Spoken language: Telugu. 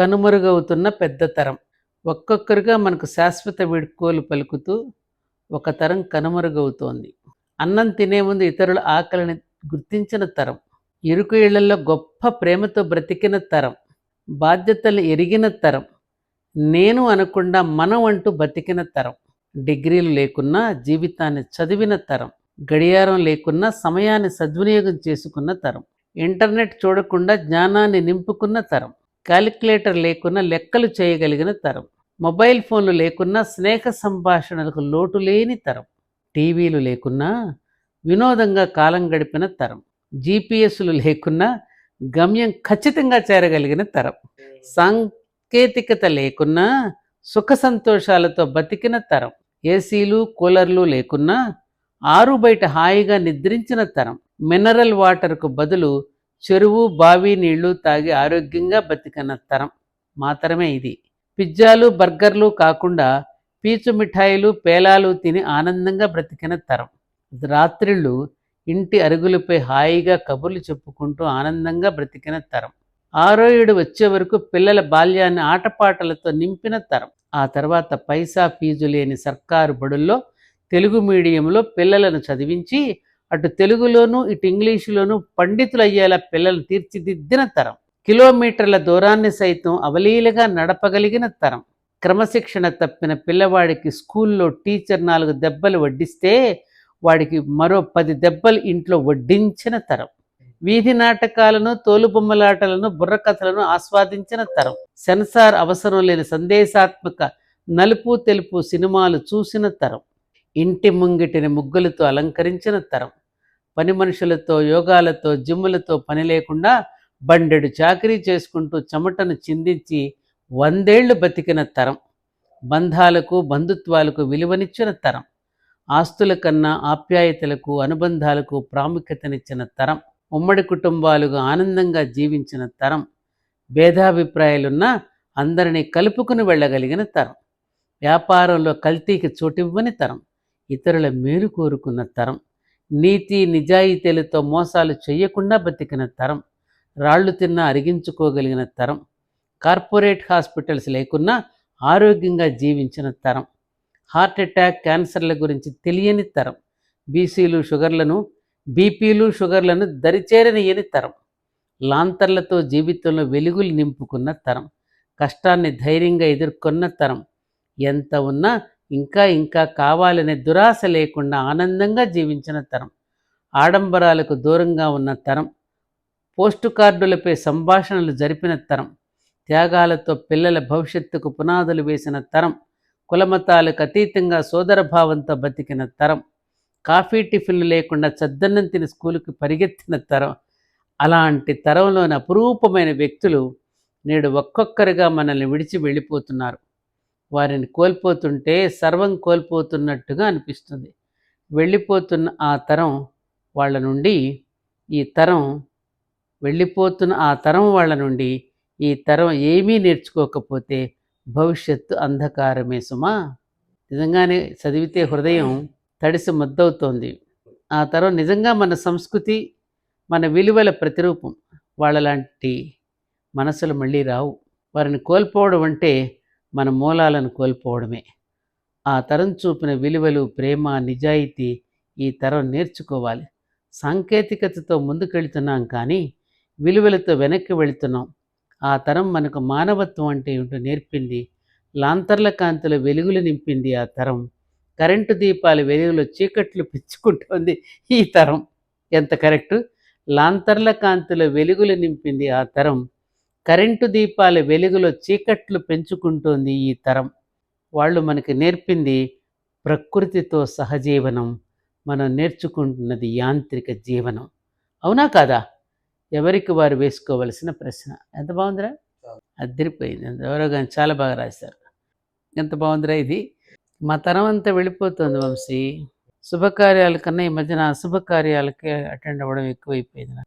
కనుమరుగవుతున్న పెద్ద తరం. ఒక్కొక్కరుగా మనకు శాశ్వత వీడ్కోలు పలుకుతూ ఒక తరం కనుమరుగవుతోంది. అన్నం తినే ముందు ఇతరుల ఆకలిని గుర్తించిన తరం, ఇరుకు ఇళ్లలో గొప్ప ప్రేమతో బ్రతికిన తరం, బాధ్యతలు ఎరిగిన తరం, నేను అనకుండా మనం అంటూ బతికిన తరం, డిగ్రీలు లేకున్నా జీవితాన్ని చదివిన తరం, గడియారం లేకున్నా సమయాన్ని సద్వినియోగం చేసుకున్న తరం, ఇంటర్నెట్ చూడకుండా జ్ఞానాన్ని నింపుకున్న తరం, క్యాలిక్యులేటర్ లేకున్నా లెక్కలు చేయగలిగిన తరం, మొబైల్ ఫోన్లు లేకున్నా స్నేహ సంభాషణలకు లోటు లేని తరం, టీవీలు లేకున్నా వినోదంగా కాలం గడిపిన తరం, జీపీఎస్లు లేకున్నా గమ్యం ఖచ్చితంగా చేరగలిగిన తరం, సాంకేతికత లేకున్నా సుఖ సంతోషాలతో బతికిన తరం, ఏసీలు కూలర్లు లేకున్నా ఆరు బయట హాయిగా నిద్రించిన తరం, మినరల్ వాటర్కు బదులు చెరువు బావి నీళ్లు తాగి ఆరోగ్యంగా బతికిన తరం మా తరమే ఇది. పిజ్జాలు బర్గర్లు కాకుండా పీచు మిఠాయిలు పేలాలు తిని ఆనందంగా బ్రతికిన తరం, రాత్రిళ్ళు ఇంటి అరుగులపై హాయిగా కబుర్లు చెప్పుకుంటూ ఆనందంగా బ్రతికిన తరం, ఆరో ఏడు వచ్చే వరకు పిల్లల బాల్యాన్ని ఆటపాటలతో నింపిన తరం, ఆ తర్వాత పైసా ఫీజు లేని సర్కారు బడుల్లో తెలుగు మీడియంలో పిల్లలను చదివించి అటు తెలుగులోనూ ఇటు ఇంగ్లీషులోనూ పండితులు అయ్యేలా పిల్లలు తీర్చిదిద్దిన తరం, కిలోమీటర్ల దూరాన్ని సైతం అవలీలగా నడపగలిగిన తరం, క్రమశిక్షణ తప్పిన పిల్లవాడికి స్కూల్లో టీచర్ 4 దెబ్బలు వడ్డిస్తే వాడికి మరో 10 దెబ్బలు ఇంట్లో వడ్డించిన తరం, వీధి నాటకాలను తోలుబొమ్మలాటలను బుర్రకథలను ఆస్వాదించిన తరం, సెన్సార్ అవసరం లేని సందేశాత్మక నలుపు తెలుపు సినిమాలు చూసిన తరం, ఇంటి ముంగిటిని ముగ్గులతో అలంకరించిన తరం, పని మనుషులతో యోగాలతో జిమ్ములతో పని లేకుండా బండెడు చాకరీ చేసుకుంటూ చెమటను చిందించి 100 ఏళ్లు బతికిన తరం, బంధాలకు బంధుత్వాలకు విలువనిచ్చిన తరం, ఆస్తుల కన్నా ఆప్యాయతలకు అనుబంధాలకు ప్రాముఖ్యతనిచ్చిన తరం, ఉమ్మడి కుటుంబాలుగా ఆనందంగా జీవించిన తరం, భేదాభిప్రాయాలున్నా అందరినీ కలుపుకుని వెళ్ళగలిగిన తరం, వ్యాపారంలో కల్తీకి చోటివ్వని తరం, ఇతరుల మేలు కోరుకున్న తరం, నీతి నిజాయితీలతో మోసాలు చేయకుండా బతికిన తరం, రాళ్లు తిన్నా అరిగించుకోగలిగిన తరం, కార్పొరేట్ హాస్పిటల్స్ లేకున్నా ఆరోగ్యంగా జీవించిన తరం, హార్ట్ అటాక్ క్యాన్సర్ల గురించి తెలియని తరం, బీపీలు షుగర్లను దరిచేరనియని తరం, లాంతర్లతో జీవితంలో వెలుగులు నింపుకున్న తరం, కష్టాన్ని ధైర్యంగా ఎదుర్కొన్న తరం, ఎంత ఉన్నా ఇంకా ఇంకా కావాలనే దురాశ లేకుండా ఆనందంగా జీవించిన తరం, ఆడంబరాలకు దూరంగా ఉన్న తరం, పోస్టు కార్డులపై సంభాషణలు జరిపిన తరం, త్యాగాలతో పిల్లల భవిష్యత్తుకు పునాదులు వేసిన తరం, కులమతాలకు అతీతంగా సోదరభావంతో బతికిన తరం, కాఫీ టిఫిన్లు లేకుండా చద్దన్నం తిని స్కూలుకి పరిగెత్తిన తరం. అలాంటి తరంలోని అపురూపమైన వ్యక్తులు నేడు ఒక్కొక్కరుగా మనల్ని విడిచి వెళ్ళిపోతున్నారు. వారిని కోల్పోతుంటే సర్వం కోల్పోతున్నట్టుగా అనిపిస్తుంది. వెళ్ళిపోతున్న ఆ తరం వాళ్ళ నుండి ఈ తరం వెళ్ళిపోతున్న ఆ తరం వాళ్ళ నుండి ఈ తరం ఏమీ నేర్చుకోకపోతే భవిష్యత్తు అంధకారమే సుమా. నిజంగానే చదివితే హృదయం తడిసి ముద్దవుతోంది. ఆ తరం నిజంగా మన సంస్కృతి మన విలువల ప్రతిరూపం. వాళ్ళలాంటి మనసులు మళ్ళీ రావు. వారిని కోల్పోవడం అంటే మన మూలాలను కోల్పోవడమే. ఆ తరం చూపిన విలువలు ప్రేమ నిజాయితీ ఈ తరం నేర్చుకోవాలి. సాంకేతికతతో ముందుకెళ్తున్నాం కానీ విలువలతో వెనక్కి వెళుతున్నాం. ఆ తరం మనకు మానవత్వం అంటే ఏమిటో నేర్పింది. లాంతర్ల కాంతిలో వెలుగులు నింపింది ఆ తరం. కరెంటు దీపాల వెలుగులో చీకట్లు పెంచుకుంటోంది ఈ తరం. ఎంత కరెక్టు. లాంతర్ల కాంతిలో వెలుగులు నింపింది ఆ తరం. కరెంటు దీపాల వెలుగులో చీకట్లు పెంచుకుంటోంది ఈ తరం. వాళ్ళు మనకి నేర్పింది ప్రకృతితో సహజీవనం. మనం నేర్చుకుంటున్నది యాంత్రిక జీవనం. అవునా కాదా? ఎవరికి వారు వేసుకోవలసిన ప్రశ్న. ఎంత బాగుందిరా? అదిరిపోయింది. ఎవరో కానీ చాలా బాగా రాశారు. ఎంత బాగుందిరా ఇది. మా తరం అంతా వెళ్ళిపోతుంది వంశీ. శుభకార్యాల కన్నా ఈ మధ్యన అశుభకార్యాలకే అటెండ్ అవ్వడం ఎక్కువైపోయింది.